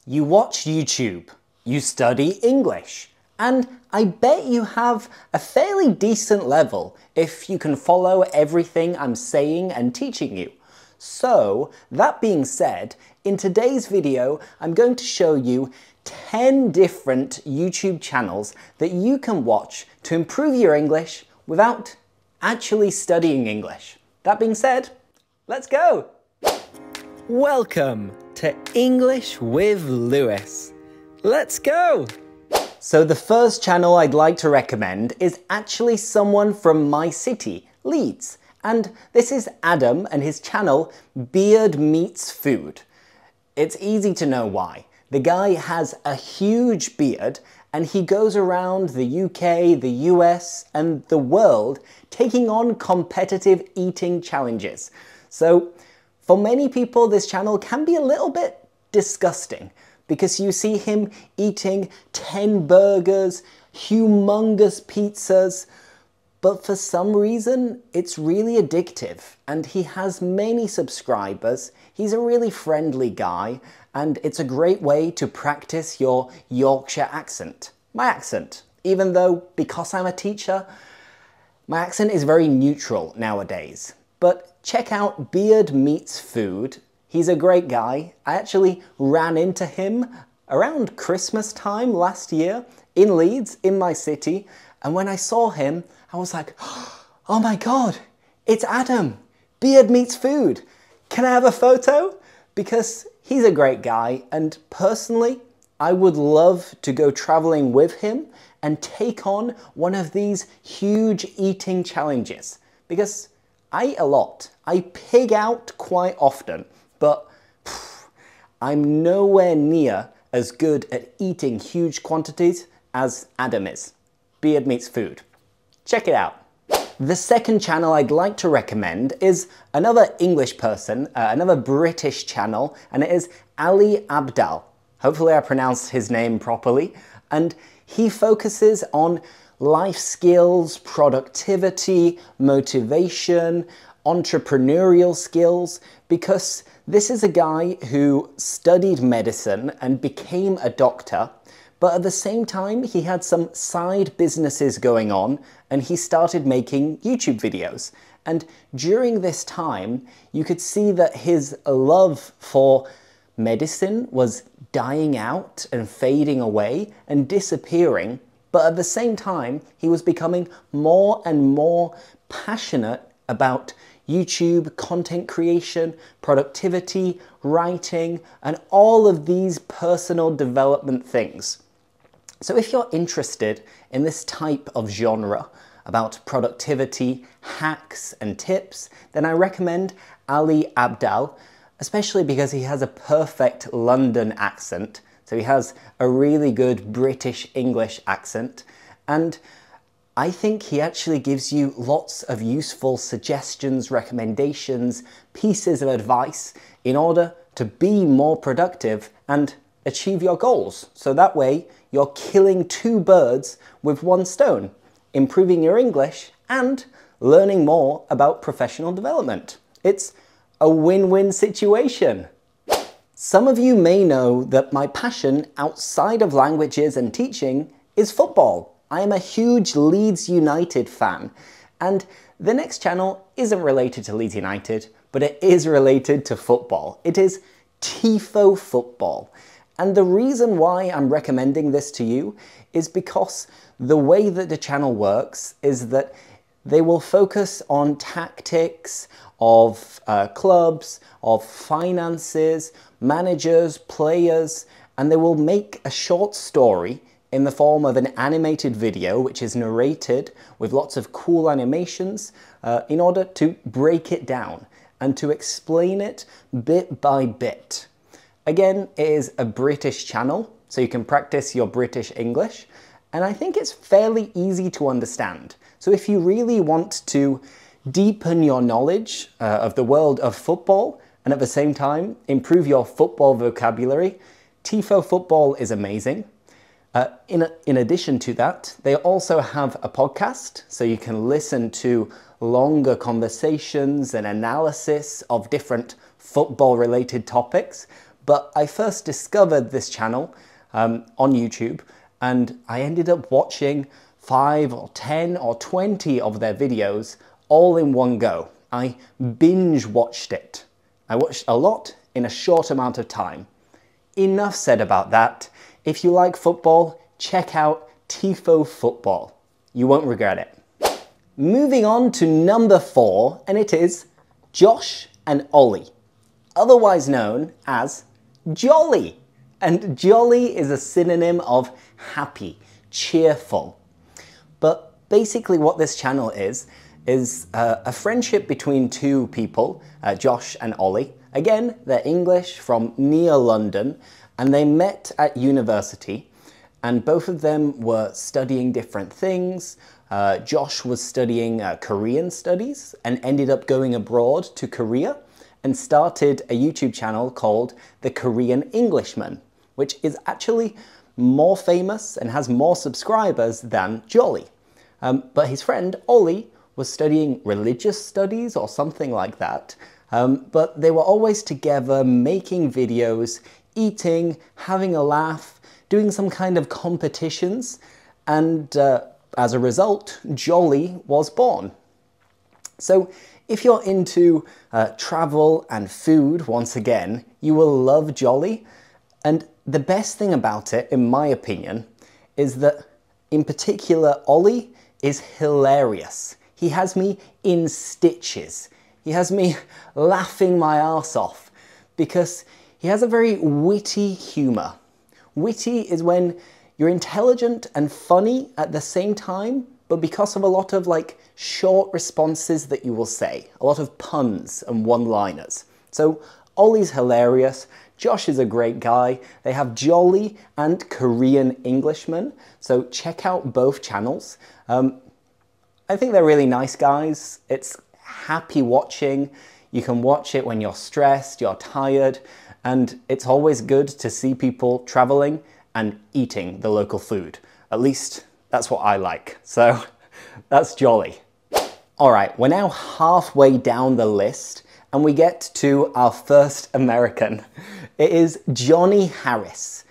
You watch YouTube, you study English, and I bet you have a fairly decent level if you can follow everything I'm saying and teaching you. So, that being said, in today's video, I'm going to show you 10 different YouTube channels that you can watch to improve your English without actually studying English. That being said, let's go! Welcome to English with Lewis. Let's go! So the first channel I'd like to recommend is actually someone from my city, Leeds. And this is Adam and his channel, Beard Meets Food. It's easy to know why. The guy has a huge beard and he goes around the UK, the US and the world taking on competitive eating challenges. So for many people this channel can be a little bit disgusting because you see him eating 10 burgers, humongous pizzas, but for some reason it's really addictive and he has many subscribers. He's a really friendly guy and it's a great way to practice your Yorkshire accent. My accent, even though because I'm a teacher, my accent is very neutral nowadays. But check out Beard Meets Food. He's a great guy. I actually ran into him around Christmas time last year in Leeds, in my city. And when I saw him, I was like, oh my God, it's Adam. Beard Meets Food. Can I have a photo? Because he's a great guy. And personally, I would love to go traveling with him and take on one of these huge eating challenges. Because I eat a lot. I pig out quite often, but I'm nowhere near as good at eating huge quantities as Adam is. Beard Meets Food. Check it out. The second channel I'd like to recommend is another English person, another British channel, and it is Ali Abdal. Hopefully I pronounced his name properly. And he focuses on life skills, productivity, motivation, entrepreneurial skills, because this is a guy who studied medicine and became a doctor, but at the same time he had some side businesses going on and he started making YouTube videos. And during this time, you could see that his love for medicine was dying out and fading away and disappearing. But at the same time, he was becoming more and more passionate about YouTube, content creation, productivity, writing, and all of these personal development things. So if you're interested in this type of genre about productivity, hacks, and tips, then I recommend Ali Abdal, especially because he has a perfect London accent. So he has a really good British English accent, and I think he actually gives you lots of useful suggestions, recommendations, pieces of advice in order to be more productive and achieve your goals. So that way you're killing two birds with one stone, improving your English and learning more about professional development. It's a win-win situation. Some of you may know that my passion outside of languages and teaching is football. I am a huge Leeds United fan, and the next channel isn't related to Leeds United, but it is related to football. It is Tifo Football. And the reason why I'm recommending this to you is because the way that the channel works is that they will focus on tactics of clubs, of finances, managers, players, and they will make a short story in the form of an animated video which is narrated with lots of cool animations in order to break it down and to explain it bit by bit. Again, it is a British channel, so you can practice your British English, and I think it's fairly easy to understand. So if you really want to deepen your knowledge of the world of football and at the same time improve your football vocabulary, Tifo Football is amazing. In addition to that, they also have a podcast, so you can listen to longer conversations and analysis of different football-related topics. but I first discovered this channel on YouTube, and I ended up watching 5 or 10 or 20 of their videos all in one go. I binge watched it. I watched a lot in a short amount of time. Enough said about that. If you like football, check out Tifo Football. You won't regret it. Moving on to number 4, and it is Josh and Ollie, otherwise known as Jolly. And jolly is a synonym of happy, cheerful. But basically what this channel is a friendship between two people, Josh and Ollie. Again, they're English from near London, and they met at university, and both of them were studying different things. Josh was studying Korean studies and ended up going abroad to Korea and started a YouTube channel called The Korean Englishman, which is actually more famous and has more subscribers than Jolly. But his friend Ollie was studying religious studies or something like that, but they were always together making videos, eating, having a laugh, doing some kind of competitions, and as a result, Jolly was born. So if you're into travel and food, once again, you will love Jolly. And the best thing about it, in my opinion, is that in particular, Ollie is hilarious. He has me in stitches. He has me laughing my arse off because he has a very witty humour. Witty is when you're intelligent and funny at the same time, but because of a lot of short responses that you will say, a lot of puns and one-liners. So Ollie's hilarious, Josh is a great guy, they have Jolly and Korean Englishman, so check out both channels. I think they're really nice guys, it's happy watching, you can watch it when you're stressed, you're tired, and it's always good to see people travelling and eating the local food. At least that's what I like. So that's Jolly. All right, we're now halfway down the list and we get to our first American. It is Johnny Harris.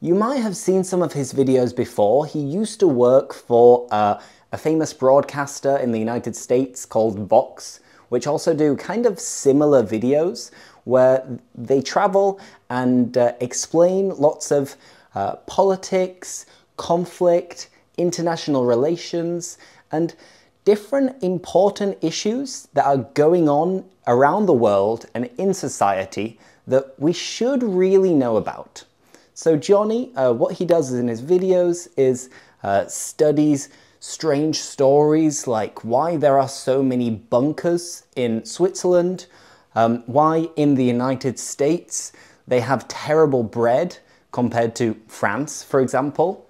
You might have seen some of his videos before. He used to work for a famous broadcaster in the United States called Vox, which also do kind of similar videos where they travel and explain lots of politics, conflict, international relations, and different important issues that are going on around the world and in society that we should really know about. So Johnny, what he does in his videos is studies strange stories like why there are so many bunkers in Switzerland, why in the United States they have terrible bread compared to France, for example.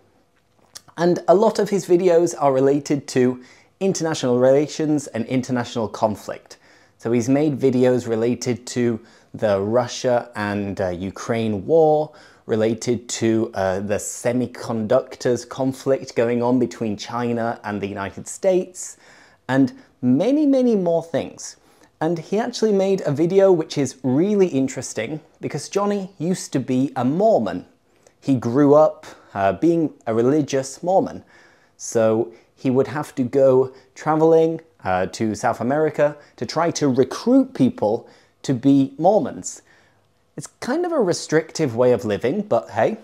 And a lot of his videos are related to international relations and international conflict. So he's made videos related to the Russia and Ukraine war, related to the semiconductors conflict going on between China and the United States, and many, many more things. And he actually made a video which is really interesting because Johnny used to be a Mormon. He grew up being a religious Mormon. So he would have to go traveling to South America to try to recruit people to be Mormons. It's kind of a restrictive way of living, but hey,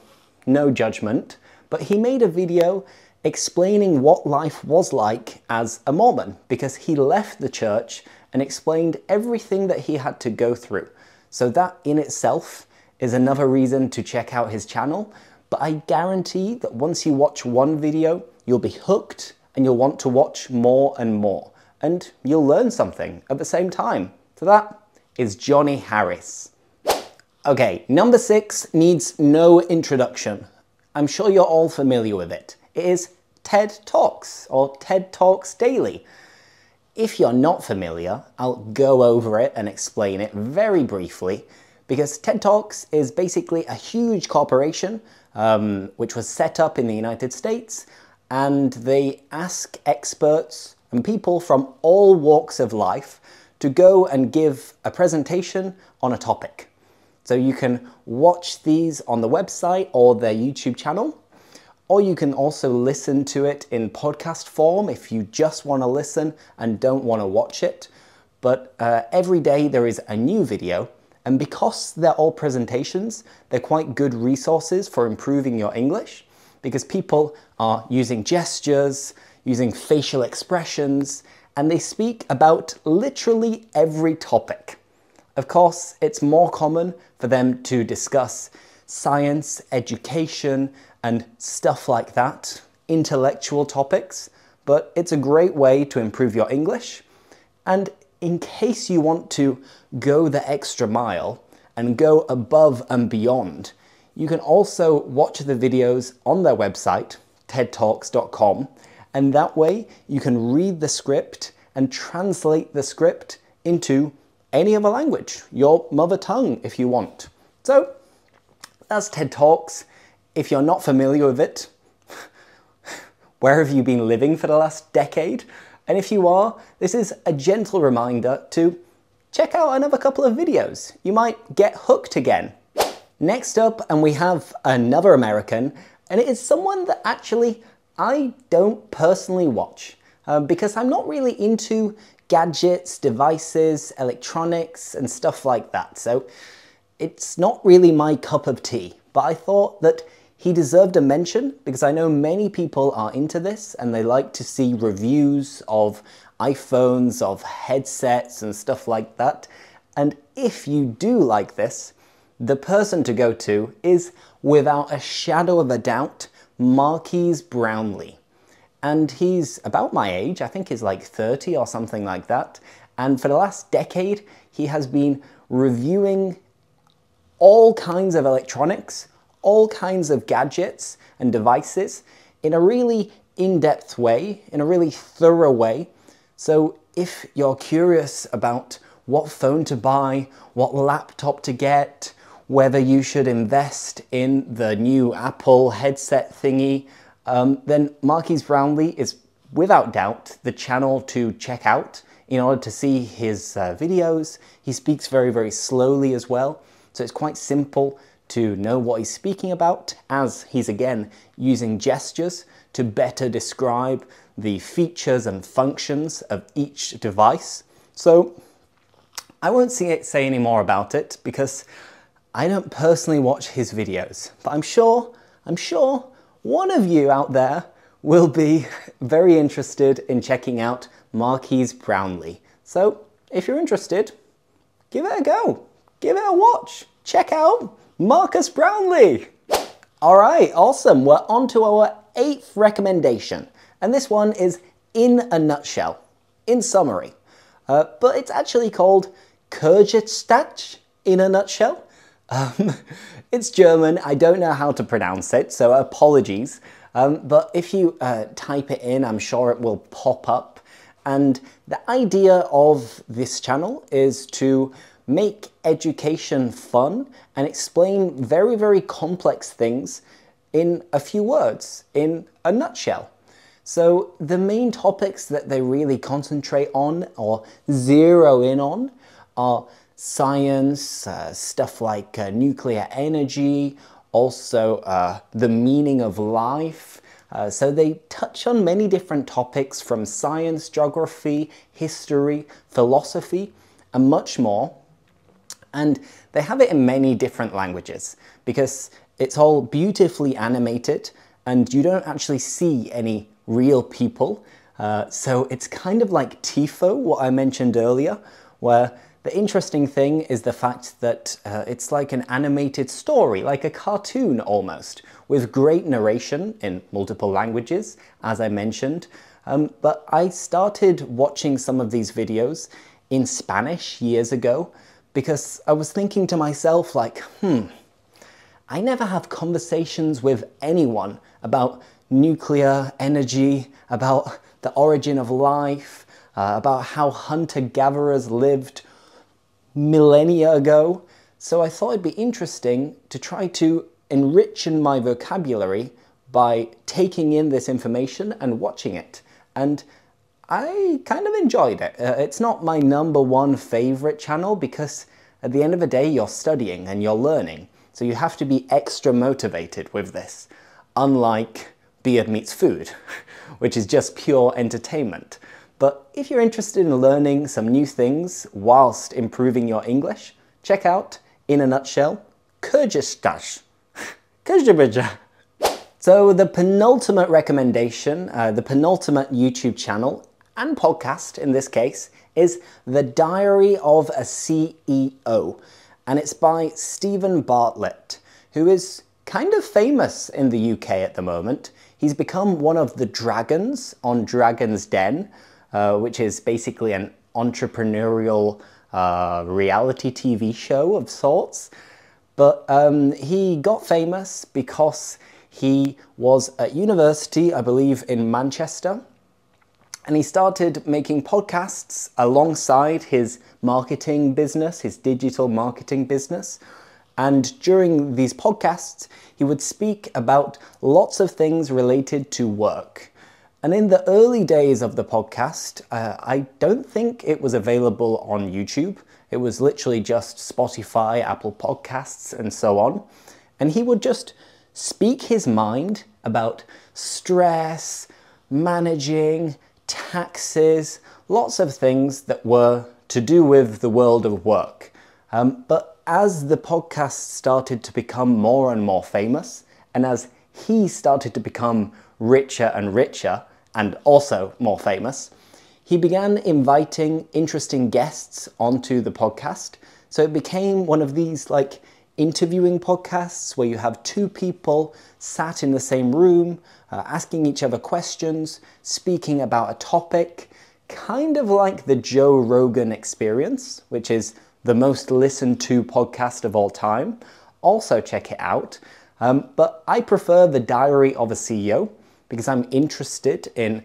no judgment. But he made a video explaining what life was like as a Mormon because he left the church and explained everything that he had to go through. So that in itself is another reason to check out his channel. But I guarantee that once you watch one video, you'll be hooked and you'll want to watch more and more. And you'll learn something at the same time. So that is Johnny Harris. Okay, number 6 needs no introduction. I'm sure you're all familiar with it. It is TED Talks or TED Talks Daily. If you're not familiar, I'll go over it and explain it very briefly because TED Talks is basically a huge corporation which was set up in the United States, and they ask experts and people from all walks of life to go and give a presentation on a topic. So you can watch these on the website or their YouTube channel, or you can also listen to it in podcast form if you just want to listen and don't want to watch it. But every day there is a new video, and because they're all presentations, they're quite good resources for improving your English, because people are using gestures, using facial expressions, and they speak about literally every topic. Of course, it's more common for them to discuss science, education, and stuff like that, intellectual topics, but it's a great way to improve your English. And in case you want to go the extra mile and go above and beyond, you can also watch the videos on their website, tedtalks.com, and that way you can read the script and translate the script into any other language, your mother tongue if you want. So that's TED Talks. If you're not familiar with it, where have you been living for the last decade? And if you are, this is a gentle reminder to check out another couple of videos. You might get hooked again. Next up, and we have another American, and it is someone that actually I don't personally watch because I'm not really into gadgets, devices, electronics, and stuff like that. So it's not really my cup of tea, but I thought that he deserved a mention because I know many people are into this and they like to see reviews of iPhones, of headsets and stuff like that. And if you do like this, the person to go to is, without a shadow of a doubt, Marquise Brownlee. And he's about my age, I think he's like 30 or something like that. And for the last decade, he has been reviewing all kinds of electronics, all kinds of gadgets and devices in a really in-depth way, in a really thorough way. So if you're curious about what phone to buy, what laptop to get, whether you should invest in the new Apple headset thingy, then Marquise Brownlee is without doubt the channel to check out in order to see his videos. He speaks very, very slowly as well, so it's quite simple to know what he's speaking about, as he's again using gestures to better describe the features and functions of each device. So I won't say any more about it because I don't personally watch his videos, but I'm sure one of you out there will be very interested in checking out Marquise Brownlee. So if you're interested, give it a go, give it a watch, check out Marcus Brownlee. All right, awesome. We're on to our 8th recommendation, and this one is in a nutshell, in summary, but it's actually called Kurgestadt in a nutshell. It's German, I don't know how to pronounce it, so apologies, but if you type it in, I'm sure it will pop up. And the idea of this channel is to make education fun and explain very, very complex things in a few words, in a nutshell. So the main topics that they really concentrate on or zero in on are science, stuff like nuclear energy, also the meaning of life. So they touch on many different topics from science, geography, history, philosophy, and much more. And they have it in many different languages because it's all beautifully animated and you don't actually see any real people. So it's kind of like TIFO, what I mentioned earlier, where the interesting thing is the fact that it's like an animated story, like a cartoon almost, with great narration in multiple languages, as I mentioned. But I started watching some of these videos in Spanish years ago because I was thinking to myself like, I never have conversations with anyone about nuclear energy, about the origin of life, about how hunter-gatherers lived millennia ago. So I thought it'd be interesting to try to enrich my vocabulary by taking in this information and watching it. And I kind of enjoyed it. It's not my #1 favorite channel because At the end of the day, you're studying and you're learning, so you have to be extra motivated with this, unlike Beard Meets Food, which is just pure entertainment. But if you're interested in learning some new things whilst improving your English, check out, in a nutshell, Kyrgyzstan. So the penultimate recommendation, the penultimate YouTube channel, and podcast in this case, is The Diary of a CEO. And it's by Stephen Bartlett, who is kind of famous in the UK at the moment. He's become one of the dragons on Dragon's Den, which is basically an entrepreneurial reality TV show of sorts. But he got famous because he was at university, I believe, in Manchester, and he started making podcasts alongside his marketing business, his digital marketing business. And during these podcasts, he would speak about lots of things related to work. And in the early days of the podcast, I don't think it was available on YouTube. It was literally just Spotify, Apple Podcasts, and so on. And he would just speak his mind about stress, managing, taxes, lots of things that were to do with the world of work. But as the podcast started to become more and more famous, and as he started to become richer and richer, and also more famous, he began inviting interesting guests onto the podcast. So it became one of these like interviewing podcasts where you have two people sat in the same room, asking each other questions, speaking about a topic, kind of like the Joe Rogan Experience, which is the most listened to podcast of all time. Also check it out. But I prefer The Diary of a CEO because I'm interested in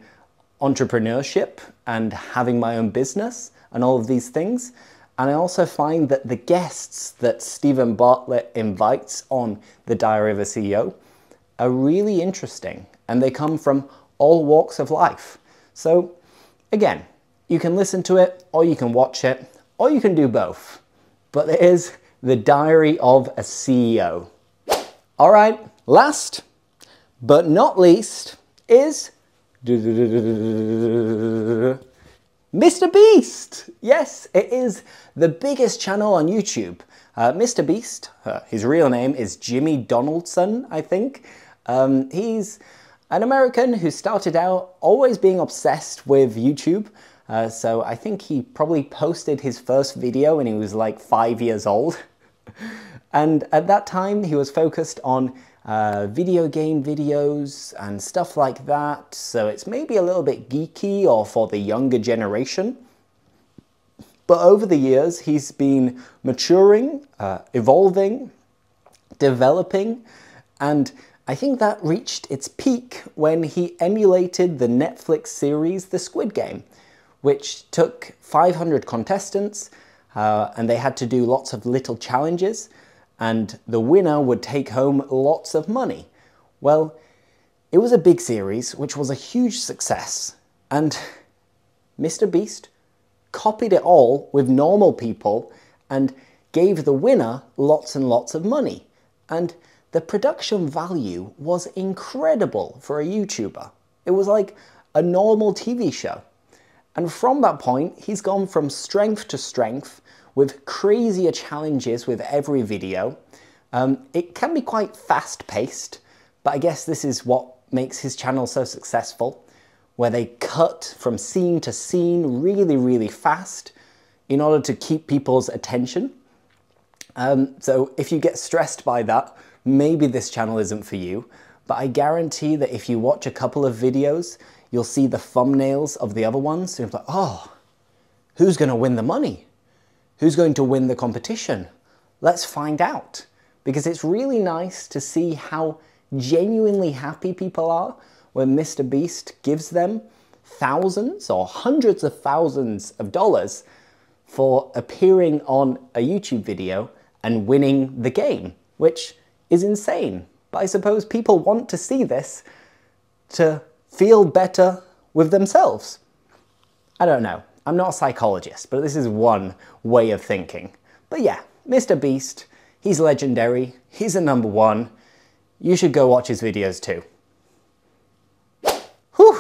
entrepreneurship and having my own business and all of these things. And I also find that the guests that Stephen Bartlett invites on The Diary of a CEO are really interesting, and they come from all walks of life. So again, you can listen to it, or you can watch it, or you can do both. But it is The Diary of a CEO. All right, last but not least is Mr. Beast! Yes, it is the biggest channel on YouTube. Mr. Beast, his real name is Jimmy Donaldson, I think. He's an American who started out always being obsessed with YouTube. So I think he probably posted his first video when he was like 5 years old. And at that time, he was focused on video game videos and stuff like that, so it's maybe a little bit geeky or for the younger generation. But over the years, he's been maturing, evolving, developing, and I think that reached its peak when he emulated the Netflix series The Squid Game, which took 500 contestants, and they had to do lots of little challenges, and the winner would take home lots of money. Well, it was a big series, which was a huge success, and Mr. Beast copied it all with normal people and gave the winner lots and lots of money. And the production value was incredible for a YouTuber. It was like a normal TV show. And from that point, he's gone from strength to strength with crazier challenges with every video. It can be quite fast-paced, but I guess this is what makes his channel so successful, where they cut from scene to scene really, really fast in order to keep people's attention. So if you get stressed by that, maybe this channel isn't for you, but I guarantee that if you watch a couple of videos, you'll see the thumbnails of the other ones, and you're like, oh, who's going to win the money? Who's going to win the competition? Let's find out. Because it's really nice to see how genuinely happy people are when Mr. Beast gives them thousands or hundreds of thousands of dollars for appearing on a YouTube video and winning the game, which is insane. But I suppose people want to see this to feel better with themselves. I don't know. I'm not a psychologist, but this is one way of thinking. But yeah, Mr. Beast, he's legendary, he's a #1. You should go watch his videos too. Whew!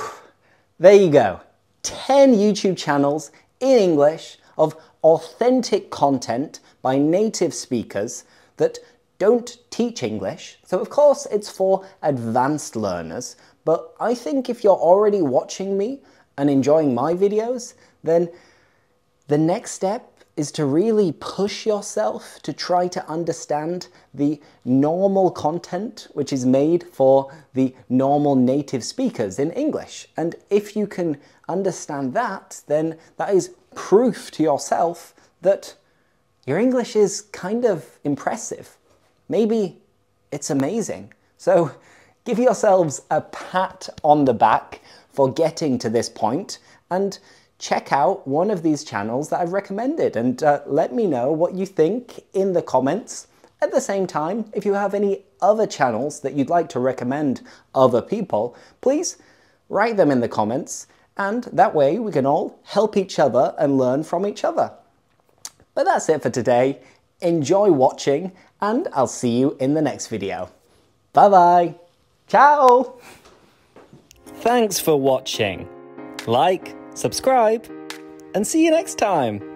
There you go. 10 YouTube channels in English of authentic content by native speakers that don't teach English. So of course it's for advanced learners, but I think if you're already watching me and enjoying my videos, then the next step is to really push yourself to try to understand the normal content which is made for the normal native speakers in English. And if you can understand that, then that is proof to yourself that your English is kind of impressive. Maybe it's amazing. So give yourselves a pat on the back for getting to this point and check out one of these channels that I've recommended and let me know what you think in the comments. At the same time, if you have any other channels that you'd like to recommend other people, please write them in the comments, and that way we can all help each other and learn from each other. But that's it for today. Enjoy watching, and I'll see you in the next video. Bye bye. Ciao. Thanks for watching. Like, subscribe, and see you next time.